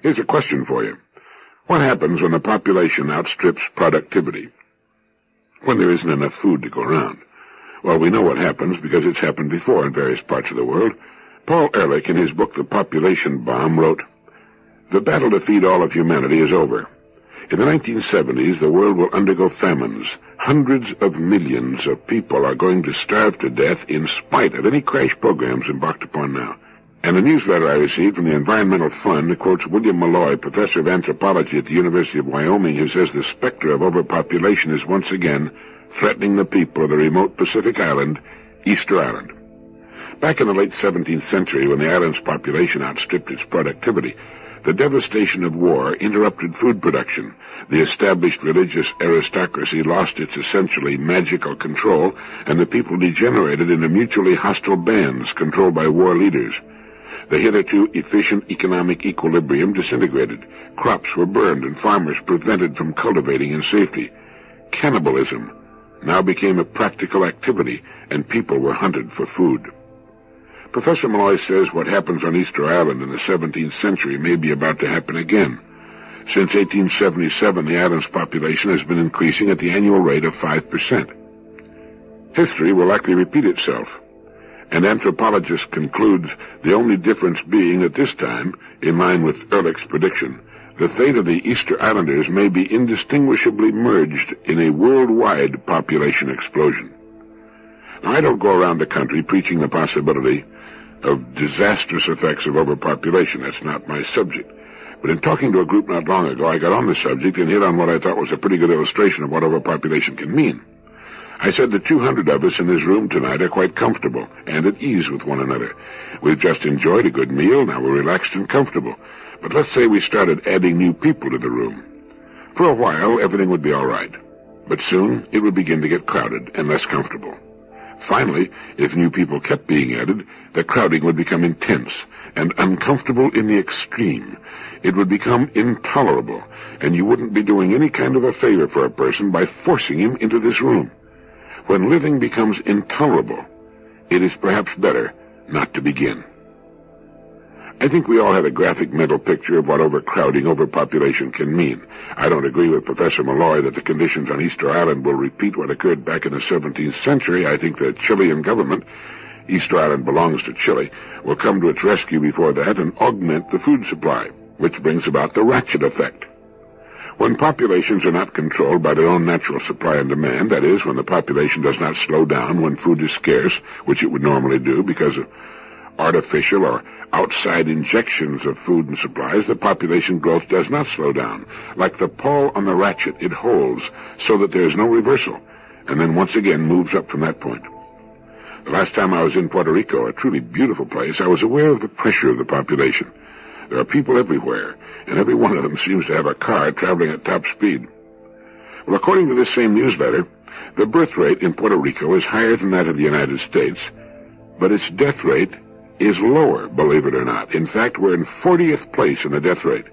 Here's a question for you. What happens when the population outstrips productivity? When there isn't enough food to go around? Well, we know what happens because it's happened before in various parts of the world. Paul Ehrlich, in his book The Population Bomb, wrote, "The battle to feed all of humanity is over. In the 1970s, the world will undergo famines. Hundreds of millions of people are going to starve to death in spite of any crash programs embarked upon now." And a newsletter I received from the Environmental Fund quotes William Malloy, professor of anthropology at the University of Wyoming, who says the specter of overpopulation is once again threatening the people of the remote Pacific island, Easter Island. Back in the late 17th century, when the island's population outstripped its productivity, the devastation of war interrupted food production. The established religious aristocracy lost its essentially magical control, and the people degenerated into mutually hostile bands controlled by war leaders. The hitherto efficient economic equilibrium disintegrated. Crops were burned and farmers prevented from cultivating in safety. Cannibalism now became a practical activity, and people were hunted for food. Professor Malloy says what happens on Easter Island in the 17th century may be about to happen again. Since 1877, the island's population has been increasing at the annual rate of 5%. History will likely repeat itself. An anthropologist concludes the only difference being that this time, in line with Ehrlich's prediction, the fate of the Easter Islanders may be indistinguishably merged in a worldwide population explosion. Now, I don't go around the country preaching the possibility of disastrous effects of overpopulation. That's not my subject. But in talking to a group not long ago, I got on the subject and hit on what I thought was a pretty good illustration of what overpopulation can mean. I said the 200 of us in this room tonight are quite comfortable and at ease with one another. We've just enjoyed a good meal, now we're relaxed and comfortable. But let's say we started adding new people to the room. For a while, everything would be all right. But soon, it would begin to get crowded and less comfortable. Finally, if new people kept being added, the crowding would become intense and uncomfortable in the extreme. It would become intolerable, and you wouldn't be doing any kind of a favor for a person by forcing him into this room. When living becomes intolerable, it is perhaps better not to begin. I think we all have a graphic mental picture of what overcrowding, overpopulation can mean. I don't agree with Professor Malloy that the conditions on Easter Island will repeat what occurred back in the 17th century. I think the Chilean government, Easter Island belongs to Chile, will come to its rescue before that and augment the food supply, which brings about the ratchet effect. When populations are not controlled by their own natural supply and demand, that is, when the population does not slow down when food is scarce, which it would normally do because of artificial or outside injections of food and supplies, the population growth does not slow down. Like the pawl on the ratchet, it holds so that there is no reversal, and then once again moves up from that point. The last time I was in Puerto Rico, a truly beautiful place, I was aware of the pressure of the population. There are people everywhere, and every one of them seems to have a car traveling at top speed. Well, according to this same newsletter, the birth rate in Puerto Rico is higher than that of the United States, but its death rate is lower, believe it or not. In fact, we're in 40th place in the death rate.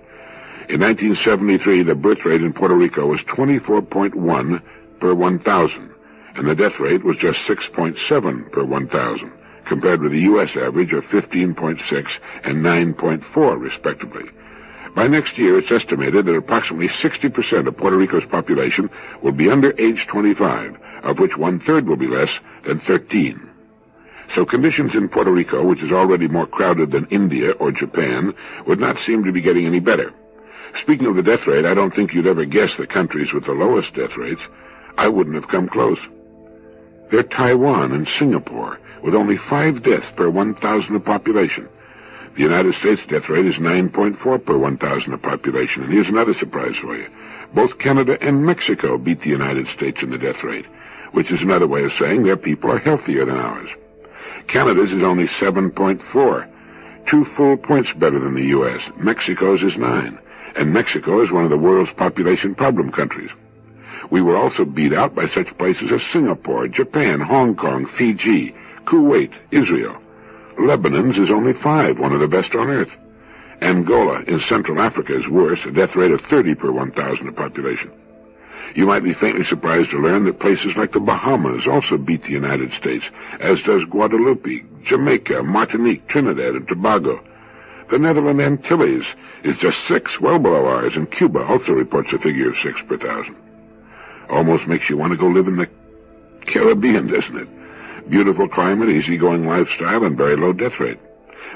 In 1973, the birth rate in Puerto Rico was 24.1 per 1,000, and the death rate was just 6.7 per 1,000, compared with the U.S. average of 15.6 and 9.4, respectively. By next year, it's estimated that approximately 60% of Puerto Rico's population will be under age 25, of which one-third will be less than 13. So conditions in Puerto Rico, which is already more crowded than India or Japan, would not seem to be getting any better. Speaking of the death rate, I don't think you'd ever guess the countries with the lowest death rates. I wouldn't have come close. They're Taiwan and Singapore, with only 5 deaths per 1,000 of population. The United States death rate is 9.4 per 1,000 of population. And here's another surprise for you. Both Canada and Mexico beat the United States in the death rate, which is another way of saying their people are healthier than ours. Canada's is only 7.4, 2 full points better than the U.S. Mexico's is 9, and Mexico is one of the world's population problem countries. We were also beat out by such places as Singapore, Japan, Hong Kong, Fiji, Kuwait, Israel. Lebanon's is only 5, one of the best on earth. Angola in Central Africa is worse, a death rate of 30 per 1,000 of population. You might be faintly surprised to learn that places like the Bahamas also beat the United States, as does Guadeloupe, Jamaica, Martinique, Trinidad, and Tobago. The Netherlands Antilles is just 6, well below ours, and Cuba also reports a figure of 6 per thousand. Almost makes you want to go live in the Caribbean, doesn't it? Beautiful climate, easygoing lifestyle, and very low death rate.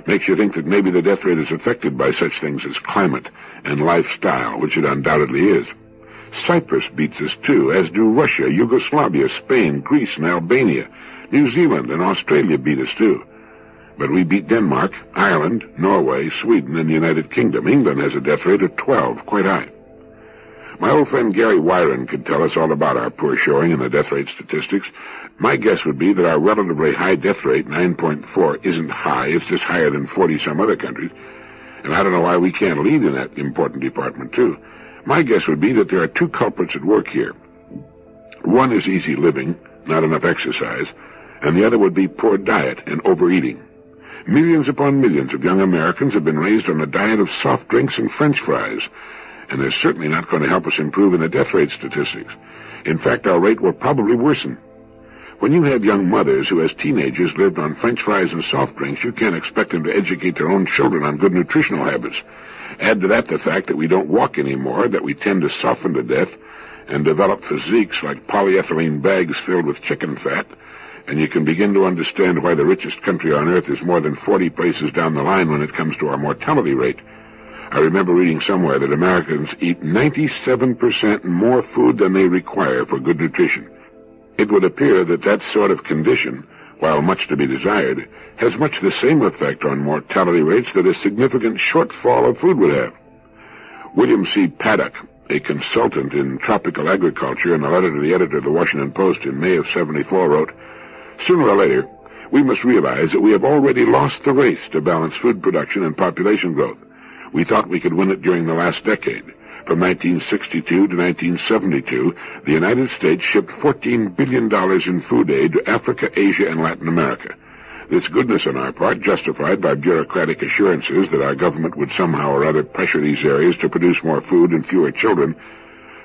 Makes you think that maybe the death rate is affected by such things as climate and lifestyle, which it undoubtedly is. Cyprus beats us too, as do Russia, Yugoslavia, Spain, Greece, and Albania. New Zealand and Australia beat us too. But we beat Denmark, Ireland, Norway, Sweden, and the United Kingdom. England has a death rate of 12, quite high. My old friend Gary Wyron could tell us all about our poor showing in the death rate statistics. My guess would be that our relatively high death rate, 9.4, isn't high. It's just higher than 40-some other countries. And I don't know why we can't lead in that important department, too. My guess would be that there are 2 culprits at work here. One is easy living, not enough exercise, and the other would be poor diet and overeating. Millions upon millions of young Americans have been raised on a diet of soft drinks and French fries, and they're certainly not going to help us improve in the death rate statistics. In fact, our rate will probably worsen. When you have young mothers who as teenagers lived on French fries and soft drinks, you can't expect them to educate their own children on good nutritional habits. Add to that the fact that we don't walk anymore, that we tend to soften to death, and develop physiques like polyethylene bags filled with chicken fat, and you can begin to understand why the richest country on earth is more than 40 places down the line when it comes to our mortality rate. I remember reading somewhere that Americans eat 97% more food than they require for good nutrition. It would appear that that sort of condition, while much to be desired, has much the same effect on mortality rates that a significant shortfall of food would have. William C. Paddock, a consultant in tropical agriculture, in a letter to the editor of the Washington Post in May of '74, wrote, "Sooner or later, we must realize that we have already lost the race to balance food production and population growth. We thought we could win it during the last decade. From 1962 to 1972, the United States shipped $14 billion in food aid to Africa, Asia, and Latin America. This goodness on our part, justified by bureaucratic assurances that our government would somehow or other pressure these areas to produce more food and fewer children,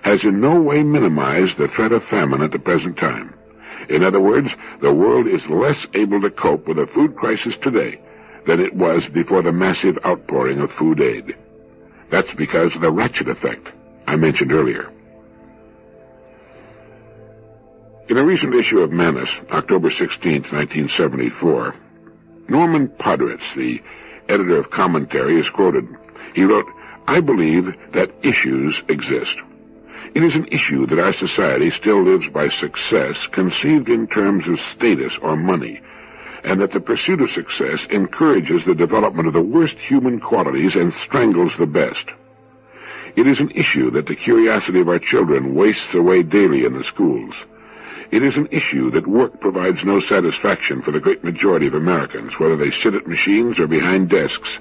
has in no way minimized the threat of famine at the present time. In other words, the world is less able to cope with a food crisis today than it was before the massive outpouring of food aid. That's because of the ratchet effect I mentioned earlier." In a recent issue of Manus, October 16, 1974, Norman Podritz, the editor of Commentary, is quoted. He wrote, "I believe that issues exist. It is an issue that our society still lives by success conceived in terms of status or money, and that the pursuit of success encourages the development of the worst human qualities and strangles the best. It is an issue that the curiosity of our children wastes away daily in the schools. It is an issue that work provides no satisfaction for the great majority of Americans, whether they sit at machines or behind desks.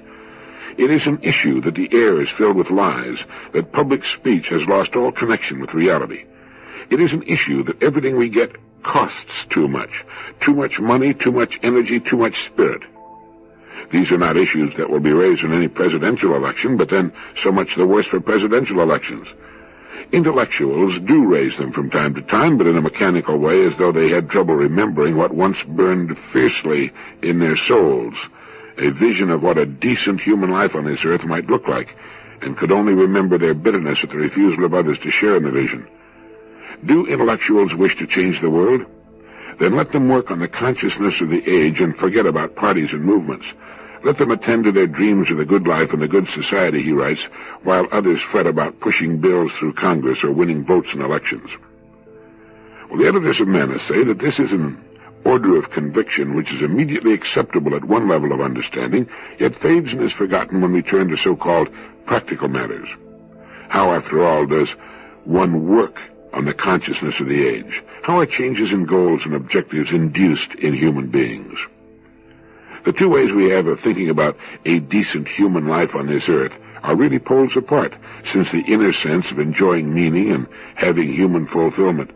It is an issue that the air is filled with lies, that public speech has lost all connection with reality. It is an issue that everything we get costs too much money, too much energy, too much spirit. These are not issues that will be raised in any presidential election, but then so much the worse for presidential elections. Intellectuals do raise them from time to time, but in a mechanical way, as though they had trouble remembering what once burned fiercely in their souls, a vision of what a decent human life on this earth might look like, and could only remember their bitterness at the refusal of others to share in the vision. Do intellectuals wish to change the world? Then let them work on the consciousness of the age and forget about parties and movements. Let them attend to their dreams of the good life and the good society, he writes, while others fret about pushing bills through Congress or winning votes in elections. Well, the editors of Manus say that this is an order of conviction which is immediately acceptable at one level of understanding, yet fades and is forgotten when we turn to so-called practical matters. How, after all, does one work on the consciousness of the age? How are changes in goals and objectives induced in human beings? The two ways we have of thinking about a decent human life on this earth are really poles apart, since the inner sense of enjoying meaning and having human fulfillment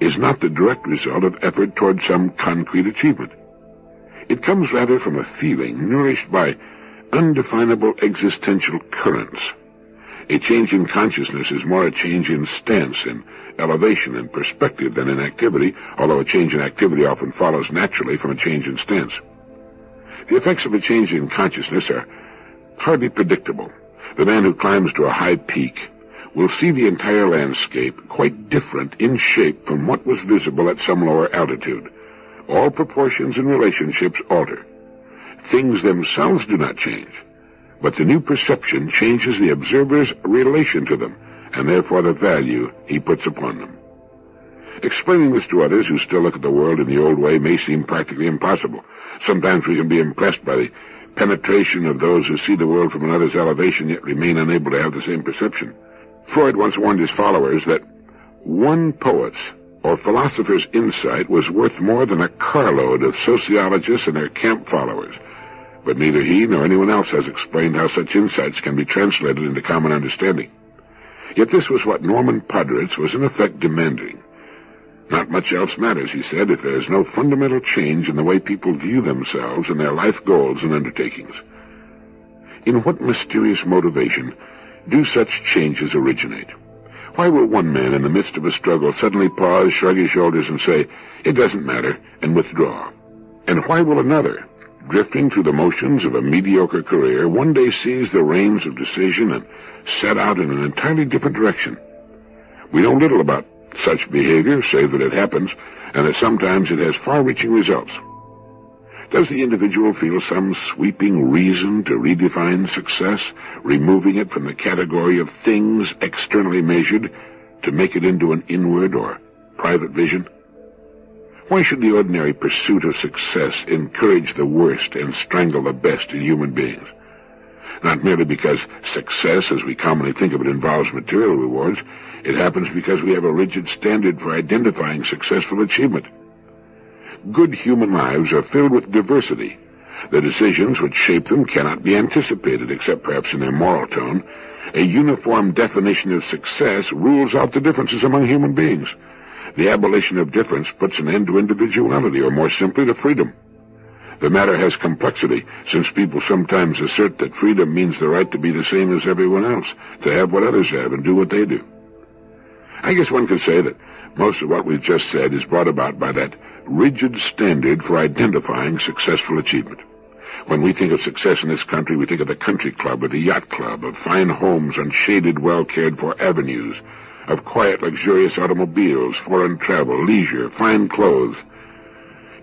is not the direct result of effort toward some concrete achievement. It comes rather from a feeling nourished by undefinable existential currents. A change in consciousness is more a change in stance, in elevation, and perspective than in activity, although a change in activity often follows naturally from a change in stance. The effects of a change in consciousness are hardly predictable. The man who climbs to a high peak will see the entire landscape quite different in shape from what was visible at some lower altitude. All proportions and relationships alter. Things themselves do not change, but the new perception changes the observer's relation to them, and therefore the value he puts upon them. Explaining this to others who still look at the world in the old way may seem practically impossible. Sometimes we can be impressed by the penetration of those who see the world from another's elevation yet remain unable to have the same perception. Freud once warned his followers that one poet's or philosopher's insight was worth more than a carload of sociologists and their camp followers. But neither he nor anyone else has explained how such insights can be translated into common understanding. Yet this was what Norman Podritz was in effect demanding. Not much else matters, he said, if there is no fundamental change in the way people view themselves and their life goals and undertakings. In what mysterious motivation do such changes originate? Why will one man in the midst of a struggle suddenly pause, shrug his shoulders, and say, "It doesn't matter," and withdraw? And why will another, drifting through the motions of a mediocre career, one day seize the reins of decision and set out in an entirely different direction? We know little about such behavior, save that it happens, and that sometimes it has far-reaching results. Does the individual feel some sweeping reason to redefine success, removing it from the category of things externally measured to make it into an inward or private vision? Why should the ordinary pursuit of success encourage the worst and strangle the best in human beings? Not merely because success, as we commonly think of it, involves material rewards. It happens because we have a rigid standard for identifying successful achievement. Good human lives are filled with diversity. The decisions which shape them cannot be anticipated, except perhaps in their moral tone. A uniform definition of success rules out the differences among human beings. The abolition of difference puts an end to individuality, or more simply, to freedom. The matter has complexity, since people sometimes assert that freedom means the right to be the same as everyone else, to have what others have and do what they do. I guess one could say that most of what we've just said is brought about by that rigid standard for identifying successful achievement. When we think of success in this country, we think of the country club or the yacht club, of fine homes on shaded, well-cared-for avenues, of quiet, luxurious automobiles, foreign travel, leisure, fine clothes.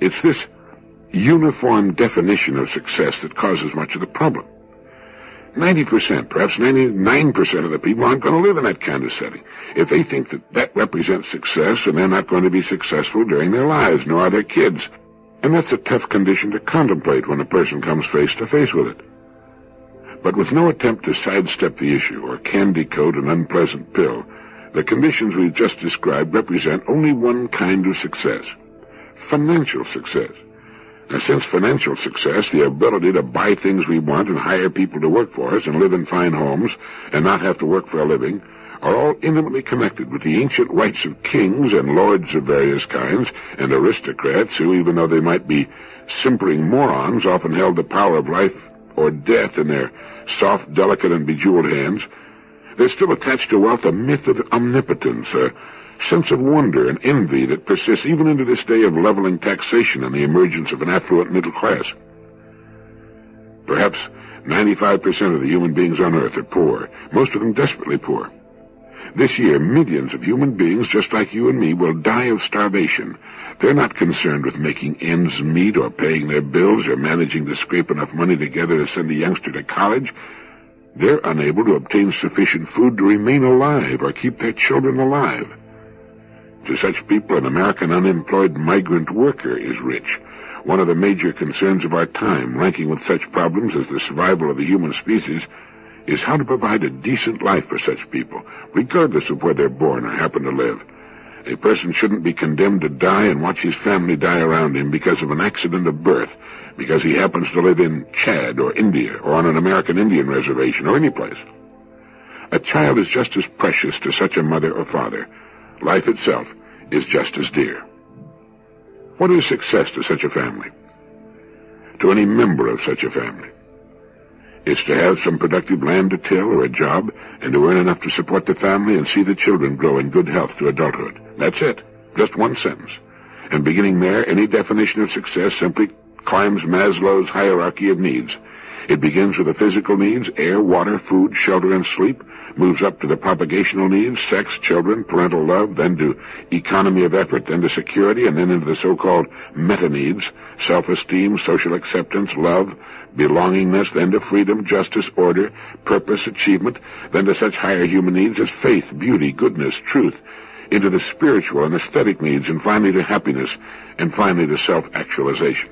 It's this uniform definition of success that causes much of the problem. 90%, perhaps 99% of the people aren't going to live in that kind of setting. If they think that that represents success, and they're not going to be successful during their lives, nor are their kids. And that's a tough condition to contemplate when a person comes face to face with it. But with no attempt to sidestep the issue or candy coat an unpleasant pill, the conditions we've just described represent only one kind of success: financial success. Now, since financial success, the ability to buy things we want and hire people to work for us and live in fine homes and not have to work for a living, are all intimately connected with the ancient rights of kings and lords of various kinds and aristocrats who, even though they might be simpering morons, often held the power of life or death in their soft, delicate, and bejeweled hands. There's still attached to wealth a myth of omnipotence, a sense of wonder and envy that persists even into this day of leveling taxation and the emergence of an affluent middle class. Perhaps 95% of the human beings on Earth are poor, most of them desperately poor. This year, millions of human beings, just like you and me, will die of starvation. They're not concerned with making ends meet or paying their bills or managing to scrape enough money together to send a youngster to college. They're unable to obtain sufficient food to remain alive or keep their children alive. To such people, an American unemployed migrant worker is rich. One of the major concerns of our time, ranking with such problems as the survival of the human species, is how to provide a decent life for such people, regardless of where they're born or happen to live. A person shouldn't be condemned to die and watch his family die around him because of an accident of birth, because he happens to live in Chad or India or on an American Indian reservation or any place. A child is just as precious to such a mother or father. Life itself is just as dear. What is success to such a family? To any member of such a family? It's to have some productive land to till or a job and to earn enough to support the family and see the children grow in good health to adulthood. That's it. Just one sentence. And beginning there, any definition of success simply climbs Maslow's hierarchy of needs. It begins with the physical needs, air, water, food, shelter, and sleep, moves up to the propagational needs, sex, children, parental love, then to economy of effort, then to security, and then into the so-called meta-needs, self-esteem, social acceptance, love, belongingness, then to freedom, justice, order, purpose, achievement, then to such higher human needs as faith, beauty, goodness, truth, into the spiritual and aesthetic needs, and finally to happiness, and finally to self-actualization.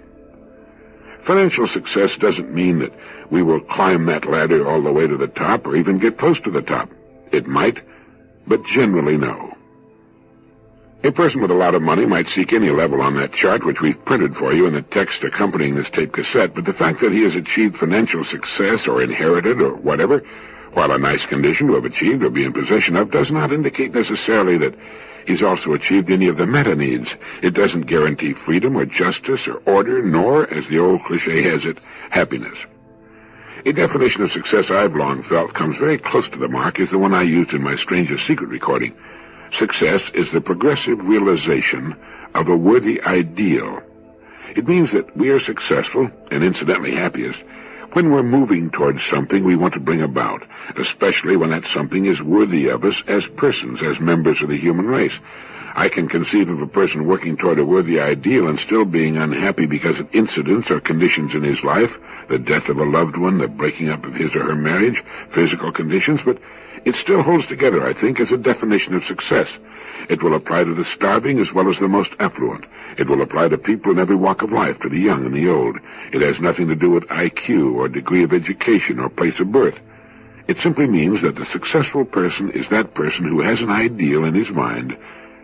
Financial success doesn't mean that we will climb that ladder all the way to the top or even get close to the top. It might, but generally no. A person with a lot of money might seek any level on that chart, which we've printed for you in the text accompanying this tape cassette, but the fact that he has achieved financial success or inherited or whatever, while a nice condition to have achieved or be in possession of, does not indicate necessarily that he's also achieved any of the meta-needs. It doesn't guarantee freedom or justice or order, nor, as the old cliche has it, happiness. A definition of success I've long felt comes very close to the mark is the one I used in my Strangest Secret recording. Success is the progressive realization of a worthy ideal. It means that we are successful, and incidentally happiest, when we're moving towards something we want to bring about, especially when that something is worthy of us as persons, as members of the human race. I can conceive of a person working toward a worthy ideal and still being unhappy because of incidents or conditions in his life, the death of a loved one, the breaking up of his or her marriage, physical conditions, but it still holds together, I think, as a definition of success. It will apply to the starving as well as the most affluent. It will apply to people in every walk of life, to the young and the old. It has nothing to do with IQ or degree of education or place of birth. It simply means that the successful person is that person who has an ideal in his mind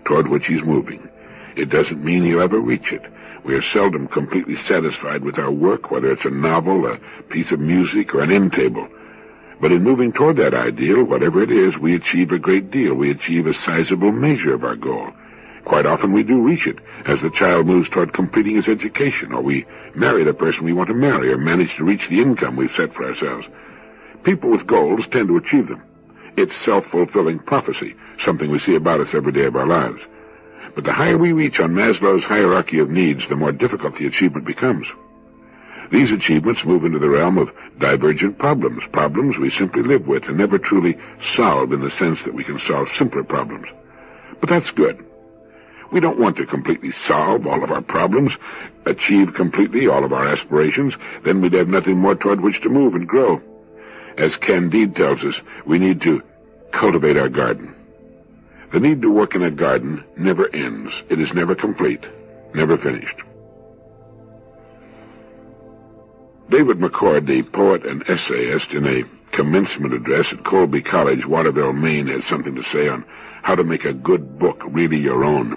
toward which he's moving. It doesn't mean he'll ever reach it. We are seldom completely satisfied with our work, whether it's a novel, a piece of music, or an end table. But in moving toward that ideal, whatever it is, we achieve a great deal. We achieve a sizable measure of our goal. Quite often we do reach it, as the child moves toward completing his education, or we marry the person we want to marry, or manage to reach the income we've set for ourselves. People with goals tend to achieve them. It's self-fulfilling prophecy, something we see about us every day of our lives. But the higher we reach on Maslow's hierarchy of needs, the more difficult the achievement becomes. These achievements move into the realm of divergent problems, problems we simply live with and never truly solve in the sense that we can solve simpler problems. But that's good. We don't want to completely solve all of our problems, achieve completely all of our aspirations, then we'd have nothing more toward which to move and grow. As Candide tells us, we need to cultivate our garden. The need to work in a garden never ends. It is never complete, never finished. David McCord, the poet and essayist, in a commencement address at Colby College, Waterville, Maine, had something to say on how to make a good book really your own.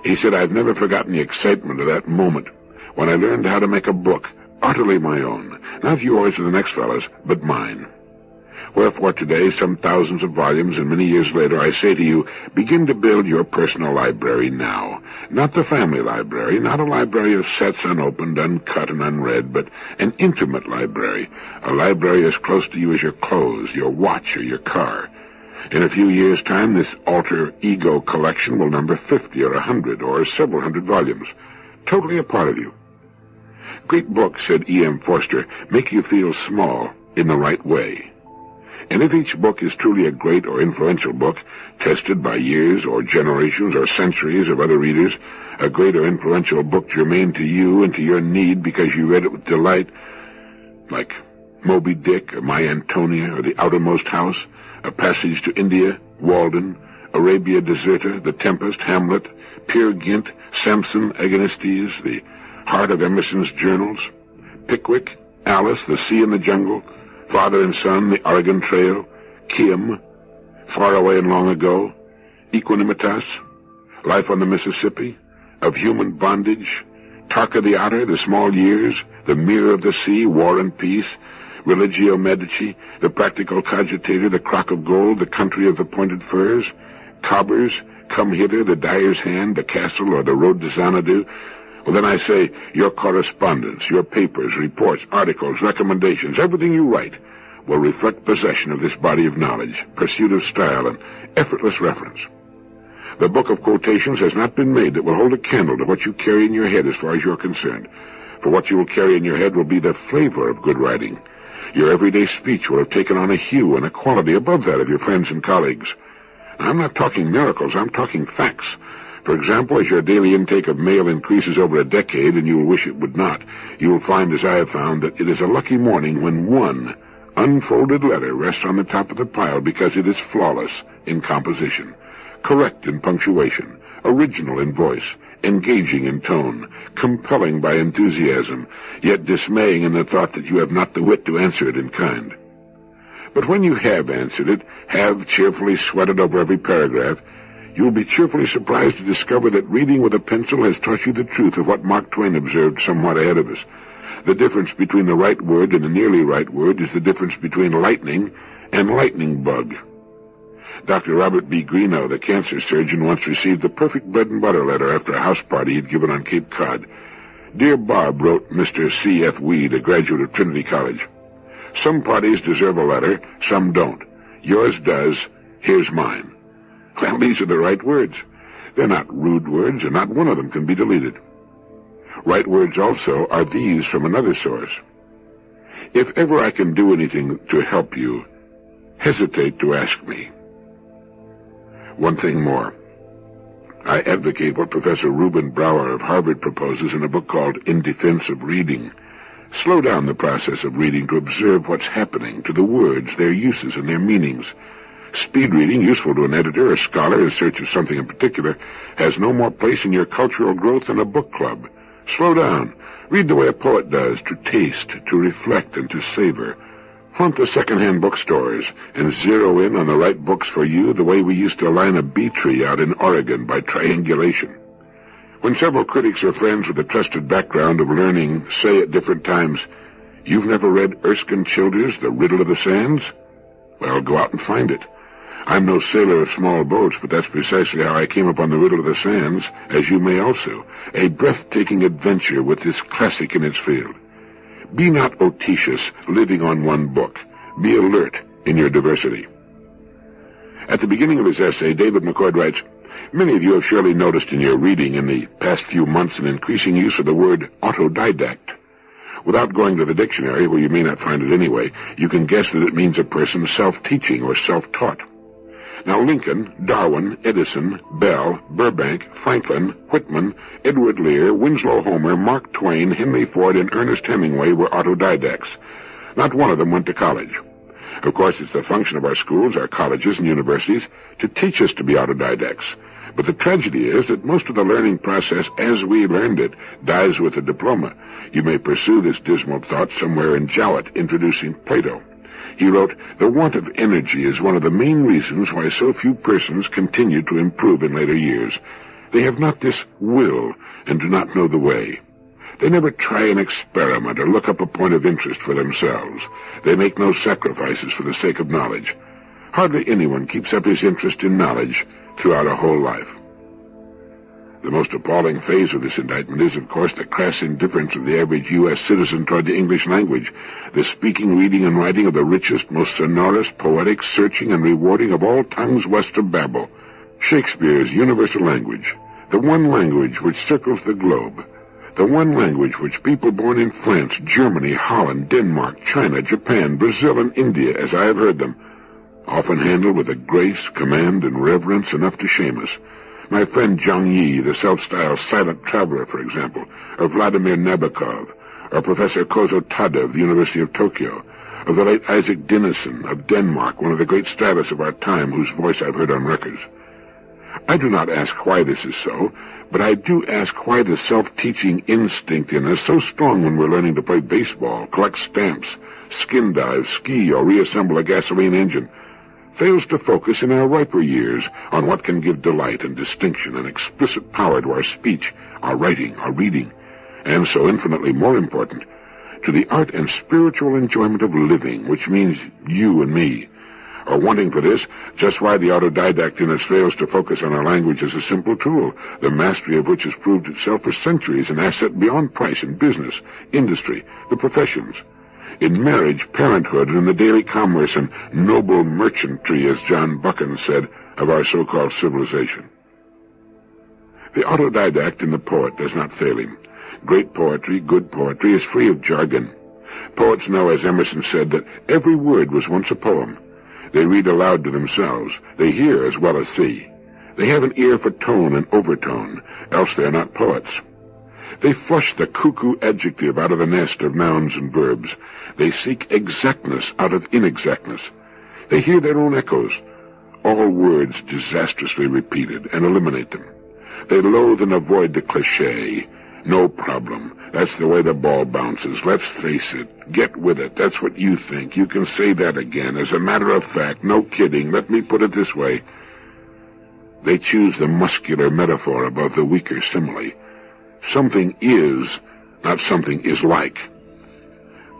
He said, "I've never forgotten the excitement of that moment when I learned how to make a book utterly my own, not yours or the next fellow's, but mine. Wherefore today, some thousands of volumes and many years later, I say to you, begin to build your personal library now. Not the family library, not a library of sets unopened, uncut, and unread, but an intimate library, a library as close to you as your clothes, your watch, or your car. In a few years' time, this alter ego collection will number 50 or 100 or several hundred volumes, totally a part of you. Great books," said E.M. Forster, "make you feel small in the right way. And if each book is truly a great or influential book, tested by years or generations or centuries of other readers, a great or influential book germane to you and to your need because you read it with delight, like Moby Dick or My Antonia or The Outermost House, A Passage to India, Walden, Arabia Deserta, The Tempest, Hamlet, Peer Gynt, Samson, Agonistes, The Heart of Emerson's Journals, Pickwick, Alice, The Sea and the Jungle, Father and Son, The Oregon Trail, Kim, Far Away and Long Ago, Equanimitas, Life on the Mississippi, Of Human Bondage, Tarka the Otter, The Small Years, The Mirror of the Sea, War and Peace, Religio Medici, The Practical Cogitator, The Crock of Gold, The Country of the Pointed Firs, Cobbers, Come Hither, The Dyer's Hand, The Castle, or The Road to Xanadu. Well, then I say, your correspondence, your papers, reports, articles, recommendations, everything you write will reflect possession of this body of knowledge, pursuit of style, and effortless reference. The book of quotations has not been made that will hold a candle to what you carry in your head as far as you're concerned. For what you will carry in your head will be the flavor of good writing. Your everyday speech will have taken on a hue and a quality above that of your friends and colleagues. Now, I'm not talking miracles, I'm talking facts. For example, as your daily intake of mail increases over a decade, and you will wish it would not, you will find, as I have found, that it is a lucky morning when one unfolded letter rests on the top of the pile because it is flawless in composition, correct in punctuation, original in voice, engaging in tone, compelling by enthusiasm, yet dismaying in the thought that you have not the wit to answer it in kind. But when you have answered it, have cheerfully sweated over every paragraph, you will be cheerfully surprised to discover that reading with a pencil has taught you the truth of what Mark Twain observed somewhat ahead of us. The difference between the right word and the nearly right word is the difference between lightning and lightning bug. Dr. Robert B. Greenough, the cancer surgeon, once received the perfect bread-and-butter letter after a house party he'd given on Cape Cod. "Dear Bob," wrote Mr. C.F. Weed, a graduate of Trinity College, "some parties deserve a letter, some don't. Yours does. Here's mine." Well, these are the right words. They're not rude words, and not one of them can be deleted. Right words also are these from another source. "If ever I can do anything to help you, hesitate to ask me." One thing more. I advocate what Professor Reuben Brower of Harvard proposes in a book called In Defense of Reading. Slow down the process of reading to observe what's happening to the words, their uses, and their meanings. Speed reading, useful to an editor or scholar in search of something in particular, has no more place in your cultural growth than a book club. Slow down. Read the way a poet does, to taste, to reflect, and to savor. Hunt the second-hand bookstores and zero in on the right books for you the way we used to line a bee tree out in Oregon by triangulation. When several critics or friends with a trusted background of learning say at different times, "You've never read Erskine Childers' The Riddle of the Sands?" Well, go out and find it. I'm no sailor of small boats, but that's precisely how I came upon The Riddle of the Sands, as you may also, a breathtaking adventure with this classic in its field. Be not otitious, living on one book. Be alert in your diversity. At the beginning of his essay, David McCord writes, "Many of you have surely noticed in your reading in the past few months an increasing use of the word autodidact. Without going to the dictionary, where you may not find it anyway, you can guess that it means a person self-teaching or self-taught. Now Lincoln, Darwin, Edison, Bell, Burbank, Franklin, Whitman, Edward Lear, Winslow Homer, Mark Twain, Henry Ford, and Ernest Hemingway were autodidacts. Not one of them went to college. Of course, it's the function of our schools, our colleges, and universities to teach us to be autodidacts. But the tragedy is that most of the learning process, as we learned it, dies with a diploma. You may pursue this dismal thought somewhere in Jowett, introducing Plato. He wrote, "The want of energy is one of the main reasons why so few persons continue to improve in later years. They have not this will and do not know the way. They never try an experiment or look up a point of interest for themselves. They make no sacrifices for the sake of knowledge. Hardly anyone keeps up his interest in knowledge throughout a whole life." The most appalling phase of this indictment is, of course, the crass indifference of the average U.S. citizen toward the English language, the speaking, reading, and writing of the richest, most sonorous, poetic, searching, and rewarding of all tongues west of Babel, Shakespeare's universal language, the one language which circles the globe, the one language which people born in France, Germany, Holland, Denmark, China, Japan, Brazil, and India, as I have heard them, often handle with a grace, command, and reverence enough to shame us. My friend Zhang Yi, the self-styled silent traveler, for example, or Vladimir Nabokov, or Professor Kozo Tada of the University of Tokyo, of the late Isaac Dinesen of Denmark, one of the great stylists of our time, whose voice I've heard on records. I do not ask why this is so, but I do ask why the self-teaching instinct in us, so strong when we're learning to play baseball, collect stamps, skin dive, ski, or reassemble a gasoline engine, fails to focus in our riper years on what can give delight and distinction and explicit power to our speech, our writing, our reading, and so infinitely more important, to the art and spiritual enjoyment of living, which means you and me. Or wanting for this, just why the autodidact in us fails to focus on our language as a simple tool, the mastery of which has proved itself for centuries an asset beyond price in business, industry, the professions, in marriage, parenthood, and in the daily commerce and noble merchantry, as John Buchan said, of our so-called civilization. The autodidact in the poet does not fail him. Great poetry, good poetry, is free of jargon. Poets know, as Emerson said, that every word was once a poem. They read aloud to themselves. They hear as well as see. They have an ear for tone and overtone, else they are not poets. They flush the cuckoo adjective out of the nest of nouns and verbs. They seek exactness out of inexactness. They hear their own echoes, all words disastrously repeated, and eliminate them. They loathe and avoid the cliché. No problem. That's the way the ball bounces. Let's face it. Get with it. That's what you think. You can say that again. As a matter of fact, no kidding. Let me put it this way. They choose the muscular metaphor above the weaker simile. Something is, not something is like.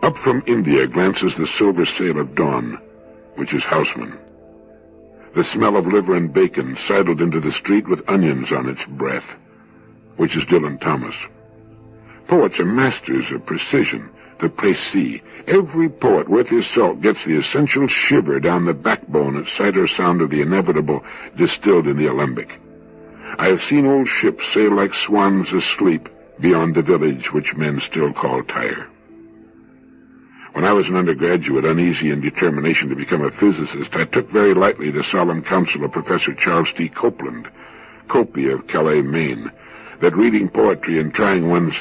Up from India glances the silver sail of dawn, which is Houseman. The smell of liver and bacon sidled into the street with onions on its breath, which is Dylan Thomas. Poets are masters of precision, the précis. Every poet worth his salt gets the essential shiver down the backbone at sight or sound of the inevitable distilled in the alembic. I have seen old ships sail like swans asleep beyond the village which men still call Tyre. When I was an undergraduate, uneasy in determination to become a physicist, I took very lightly the solemn counsel of Professor Charles T. Copeland, Copey of Calais, Maine, that reading poetry and trying one's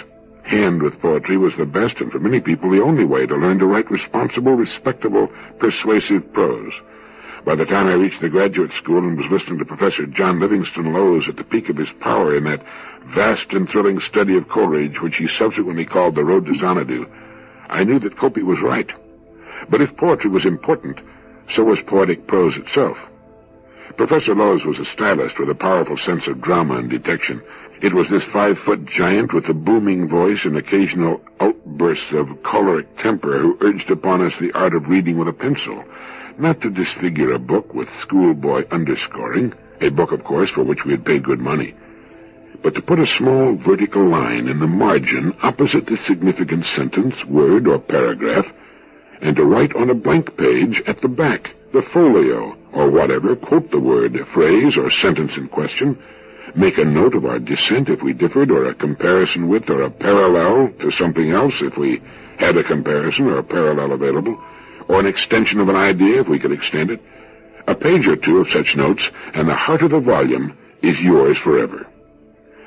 hand with poetry was the best and for many people the only way to learn to write responsible, respectable, persuasive prose. By the time I reached the graduate school and was listening to Professor John Livingston Lowes at the peak of his power in that vast and thrilling study of Coleridge, which he subsequently called The Road to Xanadu, I knew that Copey was right. But if poetry was important, so was poetic prose itself. Professor Lowes was a stylist with a powerful sense of drama and detection. It was this 5-foot giant with a booming voice and occasional outbursts of choleric temper who urged upon us the art of reading with a pencil, not to disfigure a book with schoolboy underscoring, a book, of course, for which we had paid good money, but to put a small vertical line in the margin opposite the significant sentence, word, or paragraph, and to write on a blank page at the back, the folio, or whatever, quote the word, phrase, or sentence in question, make a note of our dissent if we differed, or a comparison with, or a parallel to something else if we had a comparison or a parallel available, or an extension of an idea if we could extend it. A page or two of such notes, and the heart of the volume is yours forever.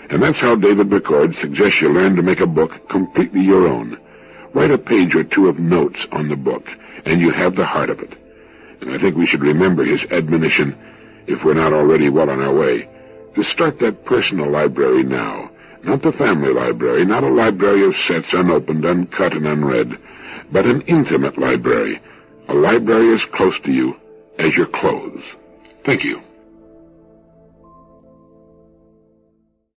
And that's how David Ricord suggests you learn to make a book completely your own. Write a page or two of notes on the book, and you have the heart of it. And I think we should remember his admonition, if we're not already well on our way, to start that personal library now. Not the family library, not a library of sets unopened, uncut, and unread, but an intimate library, a library as close to you as your clothes. Thank you.